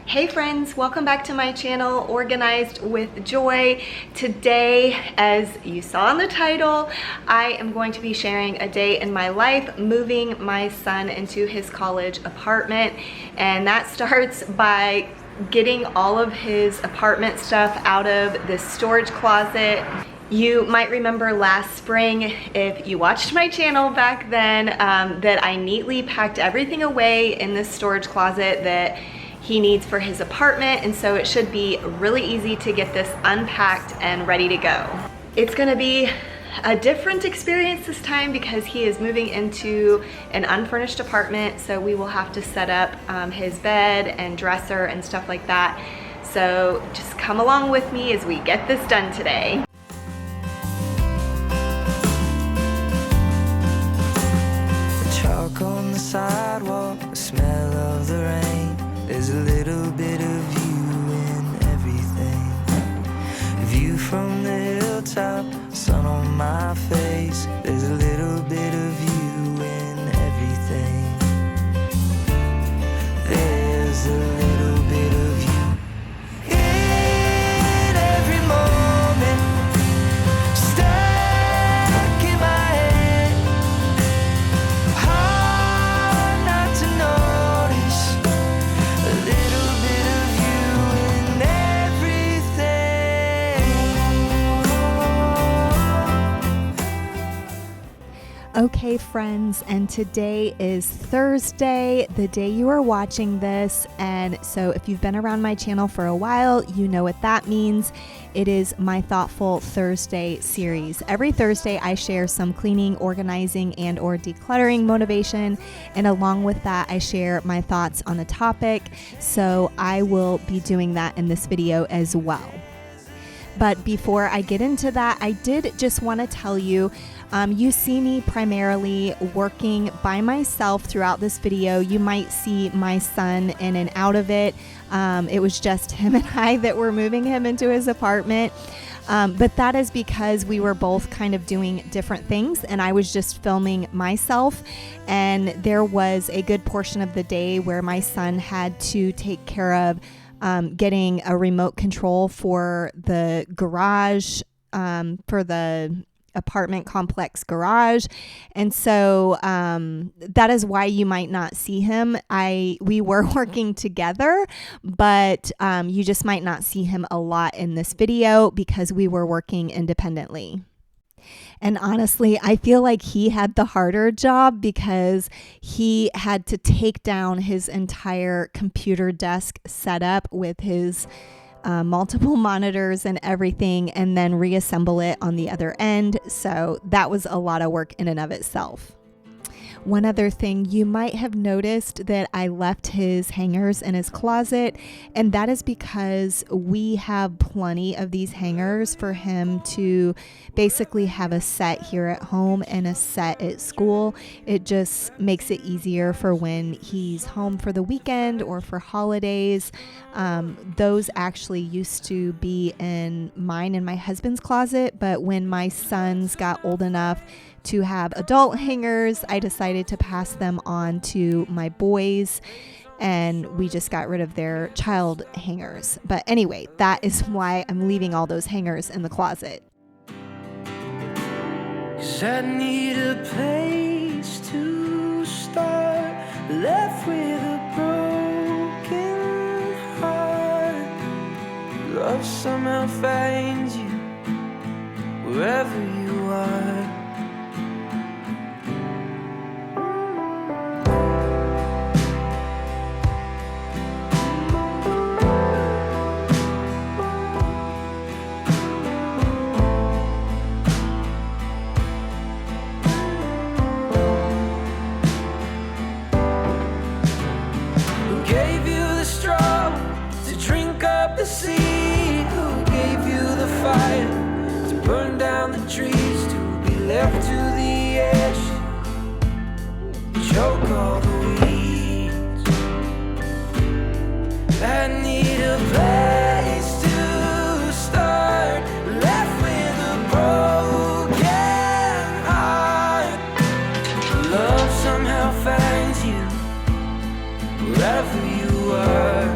Hey friends, welcome back to my channel, Organized with Joy. Today, as you saw in the title, I am going to be sharing a day in my life moving my son into his college apartment. And that starts by getting all of his apartment stuff out of this storage closet. You might remember last spring, if you watched my channel back then, that I neatly packed everything away in this storage closet that he needs for his apartment, and so it should be really easy to get this unpacked and ready to go. It's gonna be a different experience this time because he is moving into an unfurnished apartment, so we will have to set up his bed and dresser and stuff like that. So just come along with me as we get this done today. Chalk on the sidewalk, the smell of the rain. There's a little bit of you in everything. View from the hilltop, sun on my face. There's a little bit of you in everything. There's a little bit of you in every moment. Stuck in my head. Hard not to notice. A little bit of you in everything. Okay friends, and today is Thursday, the day you are watching this, and so if you've been around my channel for a while, you know what that means. It is my Thoughtful Thursday series. Every Thursday I share some cleaning, organizing, and or decluttering motivation, and along with that I share my thoughts on the topic, so I will be doing that in this video as well. But before I get into that, I did just want to tell you, you see me primarily working by myself throughout this video. You might see my son in and out of it. It was just him and I that were moving him into his apartment. But that is because we were both kind of doing different things, and I was just filming myself. And there was a good portion of the day where my son had to take care of getting a remote control for the garage, for the apartment complex garage. And so that is why you might not see him. We were working together, but you just might not see him a lot in this video because we were working independently. And honestly, I feel like he had the harder job because he had to take down his entire computer desk setup with his multiple monitors and everything, and then reassemble it on the other end. So that was a lot of work in and of itself. One other thing, you might have noticed that I left his hangers in his closet, and that is because we have plenty of these hangers for him to basically have a set here at home and a set at school. It just makes it easier for when he's home for the weekend or for holidays. Those actually used to be in mine and my husband's closet, but when my sons got old enough to have adult hangers, I decided to pass them on to my boys, and we just got rid of their child hangers. But anyway, that is why I'm leaving all those hangers in the closet. 'Cause I need a place to start, left with a broken heart. Love somehow finds you wherever you are. Gave you the straw to drink up the sea? Who gave you the fire to burn down the trees, to be left to the edge, choke all the weeds? I need a place to start, left with a broken heart. Love somehow finds you wherever you are.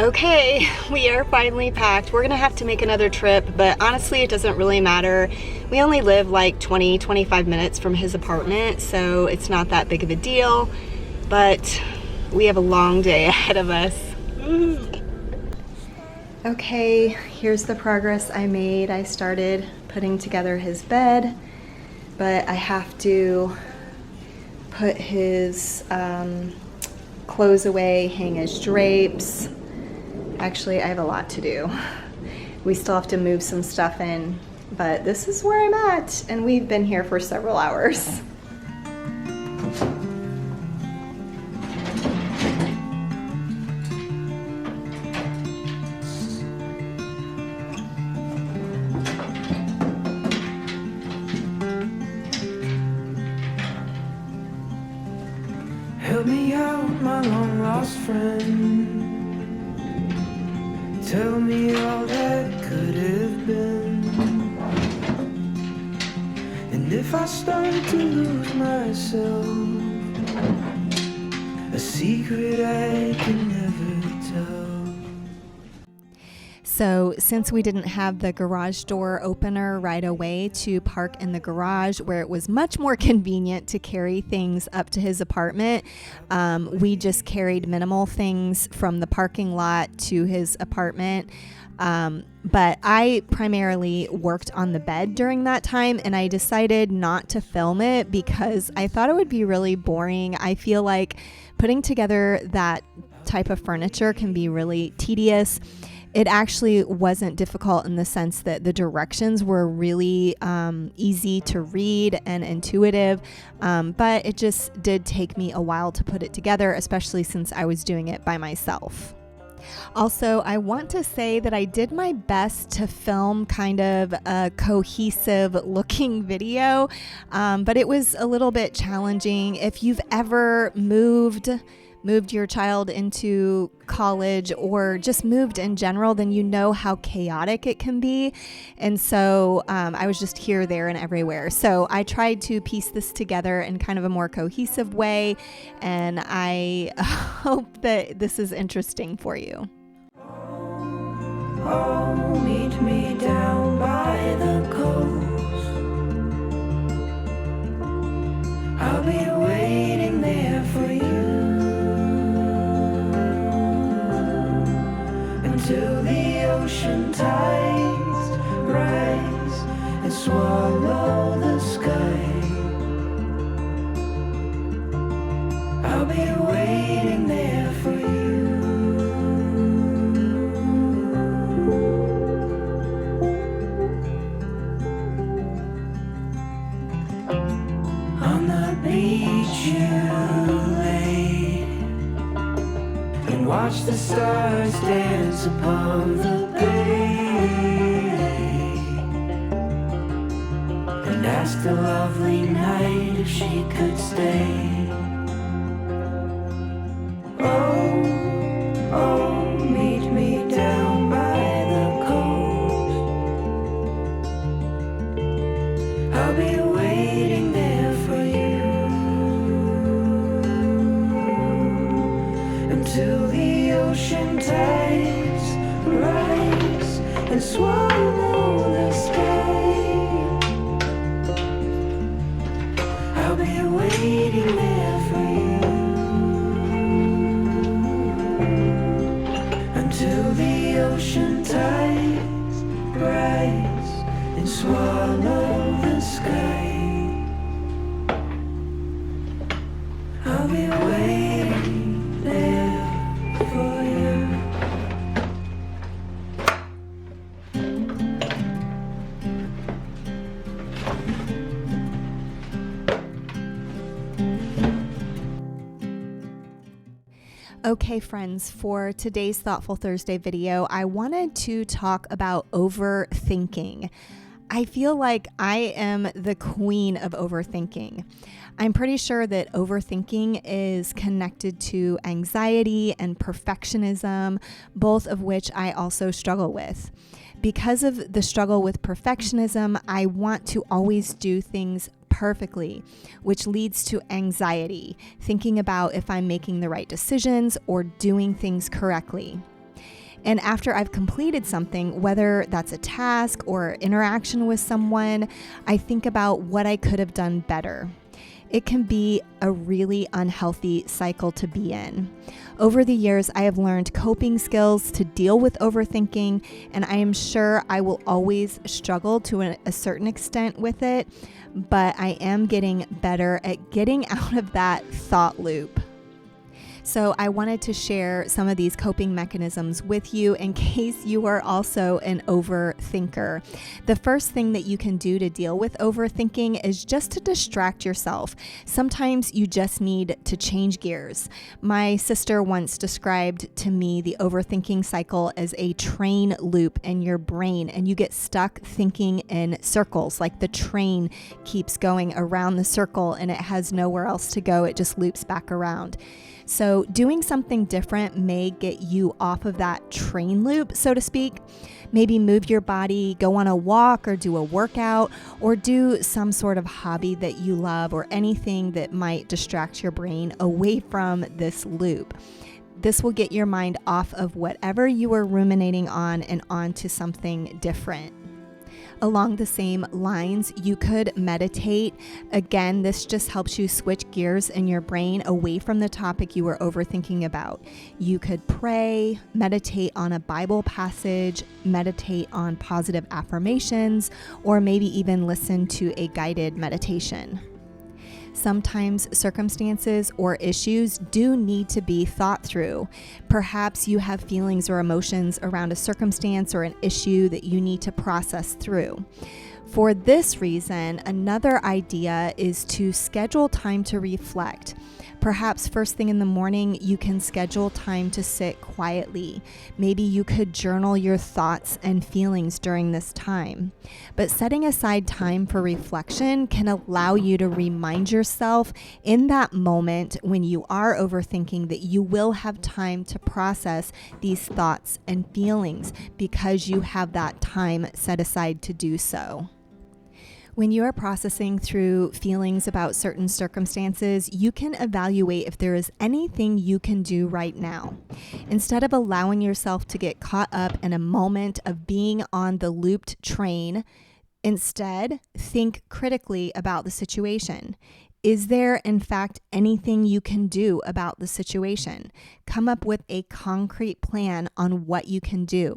Okay, we are finally packed. We're gonna have to make another trip, but honestly, it doesn't really matter. We only live like 20-25 minutes from his apartment, so it's not that big of a deal, but we have a long day ahead of us. Okay, here's the progress I made. I started putting together his bed, but I have to put his clothes away, hang his drapes. Actually, I have a lot to do. We still have to move some stuff in, but this is where I'm at, and we've been here for several hours. Help me out, my long lost friend. Tell me all that could have been. And if I start to lose myself, a secret I can never tell. So since we didn't have the garage door opener right away to park in the garage where it was much more convenient to carry things up to his apartment, we just carried minimal things from the parking lot to his apartment. But I primarily worked on the bed during that time, and I decided not to film it because I thought it would be really boring. I feel like putting together that type of furniture can be really tedious. It actually wasn't difficult in the sense that the directions were really easy to read and intuitive, but it just did take me a while to put it together, especially since I was doing it by myself. Also, I want to say that I did my best to film kind of a cohesive looking video, but it was a little bit challenging. If you've ever moved your child into college or just moved in general, then you know how chaotic it can be. And so I was just here, there, and everywhere. So I tried to piece this together in kind of a more cohesive way, and I hope that this is interesting for you. Oh, meet me down by the coast. I'll be waiting there for you until the ocean tides rise and swallow the sky. I'll be waiting there for you. On the beach you lay and watch the stars dance above the bay, and ask the lovely night if she could stay. Oh, oh, meet me down by the coast. I'll be waiting there for you until the ocean tides rise and swallow the sky. I'll be waiting there for you until the ocean tides rise and swallow the sky. I'll be waiting there for you. Okay, friends, for today's Thoughtful Thursday video, I wanted to talk about overthinking. I feel like I am the queen of overthinking. I'm pretty sure that overthinking is connected to anxiety and perfectionism, both of which I also struggle with. Because of the struggle with perfectionism, I want to always do things perfectly, which leads to anxiety, thinking about if I'm making the right decisions or doing things correctly. And after I've completed something, whether that's a task or interaction with someone, I think about what I could have done better. It can be a really unhealthy cycle to be in. Over the years, I have learned coping skills to deal with overthinking, and I am sure I will always struggle to a certain extent with it, but I am getting better at getting out of that thought loop. So I wanted to share some of these coping mechanisms with you in case you are also an overthinker. The first thing that you can do to deal with overthinking is just to distract yourself. Sometimes you just need to change gears. My sister once described to me the overthinking cycle as a train loop in your brain, and you get stuck thinking in circles, like the train keeps going around the circle and it has nowhere else to go. It just loops back around. So doing something different may get you off of that train loop, so to speak. Maybe move your body, go on a walk or do a workout, or do some sort of hobby that you love, or anything that might distract your brain away from this loop. This will get your mind off of whatever you are ruminating on and onto something different. Along the same lines, you could meditate. Again, this just helps you switch gears in your brain away from the topic you were overthinking about. You could pray, meditate on a Bible passage, meditate on positive affirmations, or maybe even listen to a guided meditation. Sometimes circumstances or issues do need to be thought through. Perhaps you have feelings or emotions around a circumstance or an issue that you need to process through. For this reason, another idea is to schedule time to reflect. Perhaps first thing in the morning, you can schedule time to sit quietly. Maybe you could journal your thoughts and feelings during this time. But setting aside time for reflection can allow you to remind yourself in that moment when you are overthinking that you will have time to process these thoughts and feelings because you have that time set aside to do so. When you are processing through feelings about certain circumstances, you can evaluate if there is anything you can do right now. Instead of allowing yourself to get caught up in a moment of being on the looped train, instead, think critically about the situation. Is there, in fact, anything you can do about the situation? Come up with a concrete plan on what you can do.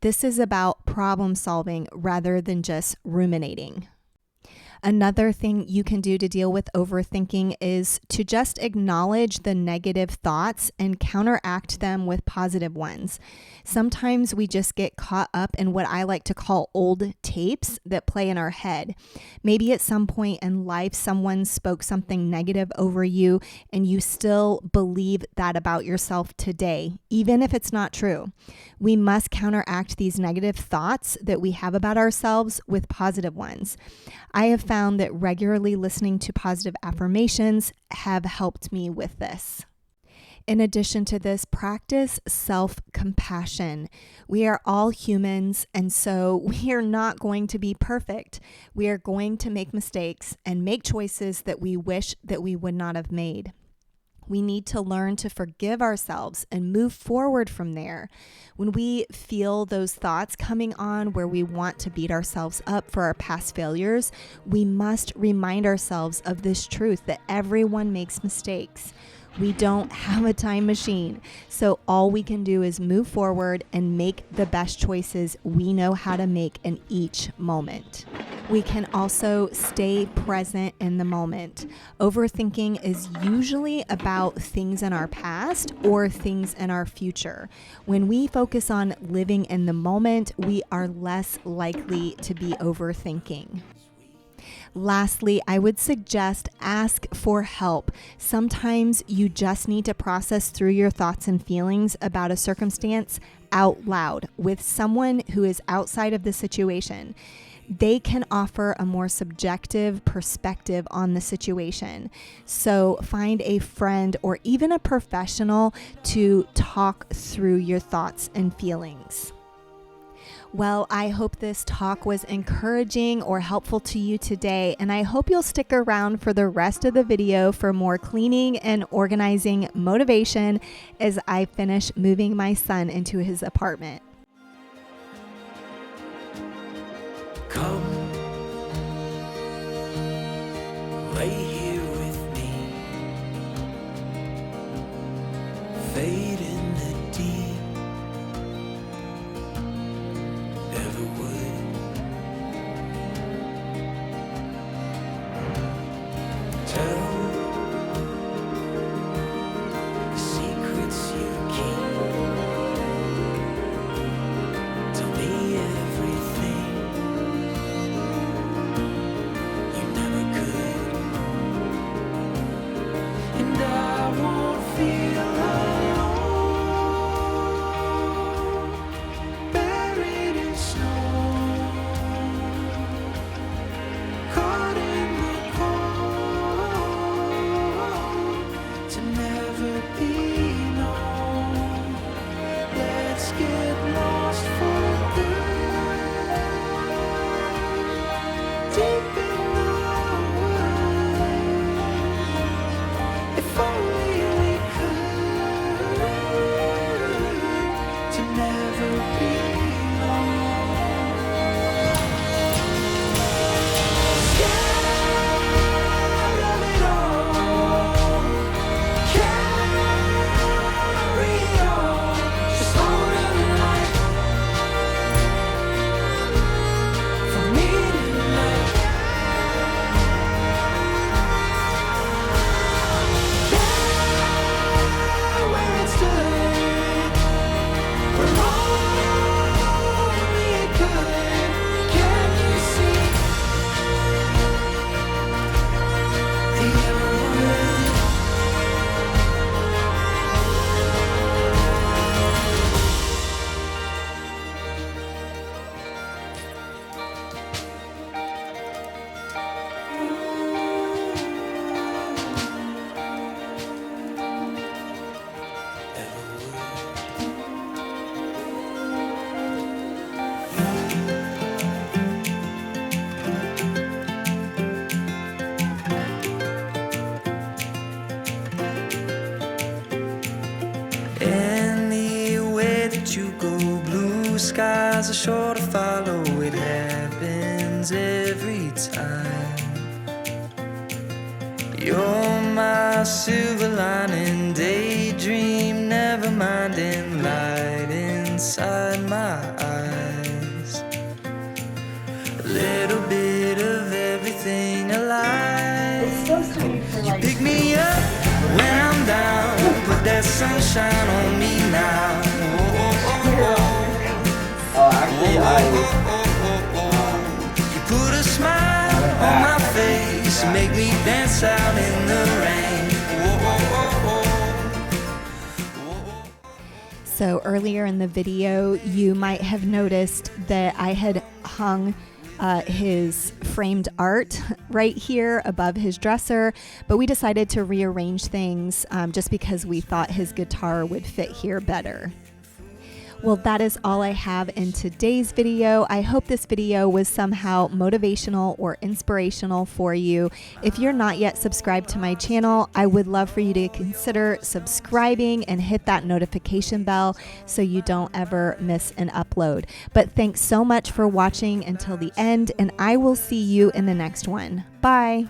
This is about problem solving rather than just ruminating. Another thing you can do to deal with overthinking is to just acknowledge the negative thoughts and counteract them with positive ones. Sometimes we just get caught up in what I like to call old tapes that play in our head. Maybe at some point in life, someone spoke something negative over you and you still believe that about yourself today, even if it's not true. We must counteract these negative thoughts that we have about ourselves with positive ones. I have found that regularly listening to positive affirmations have helped me with this. In addition to this, practice self-compassion. We are all humans, and so we are not going to be perfect. We are going to make mistakes and make choices that we wish that we would not have made. We need to learn to forgive ourselves and move forward from there. When we feel those thoughts coming on where we want to beat ourselves up for our past failures, we must remind ourselves of this truth that everyone makes mistakes. We don't have a time machine, so all we can do is move forward and make the best choices we know how to make in each moment. We can also stay present in the moment. Overthinking is usually about things in our past or things in our future. When we focus on living in the moment, we are less likely to be overthinking. Lastly, I would suggest ask for help. Sometimes you just need to process through your thoughts and feelings about a circumstance out loud with someone who is outside of the situation. They can offer a more subjective perspective on the situation. So find a friend or even a professional to talk through your thoughts and feelings. Well, I hope this talk was encouraging or helpful to you today, and I hope you'll stick around for the rest of the video for more cleaning and organizing motivation as I finish moving my son into his apartment. Come, lay here with me, fade in the deep, never would. Tell the secrets you keep, tell me everything. And I won't feel alone, buried in snow, caught in the cold, to never be known. Let's get lost for good, deep in the woods. If only we could, to never be alone. Scared of it all, carry on, just hold on light for me tonight. Where it stood, we're only good. Can you see the everwood? Anywhere that you go, blue skies are sure to follow. It happens every time. You're my silver lining, daydream, never minding, light inside my eyes. A little bit of everything alive. You pick me up when I'm down, put that sunshine on me now. You put a smile on my face, make me dance out in the rain. So earlier in the video, you might have noticed that I had hung his framed art right here above his dresser, but we decided to rearrange things just because we thought his guitar would fit here better. Well, that is all I have in today's video. I hope this video was somehow motivational or inspirational for you. If you're not yet subscribed to my channel, I would love for you to consider subscribing and hit that notification bell so you don't ever miss an upload. But thanks so much for watching until the end, and I will see you in the next one. Bye.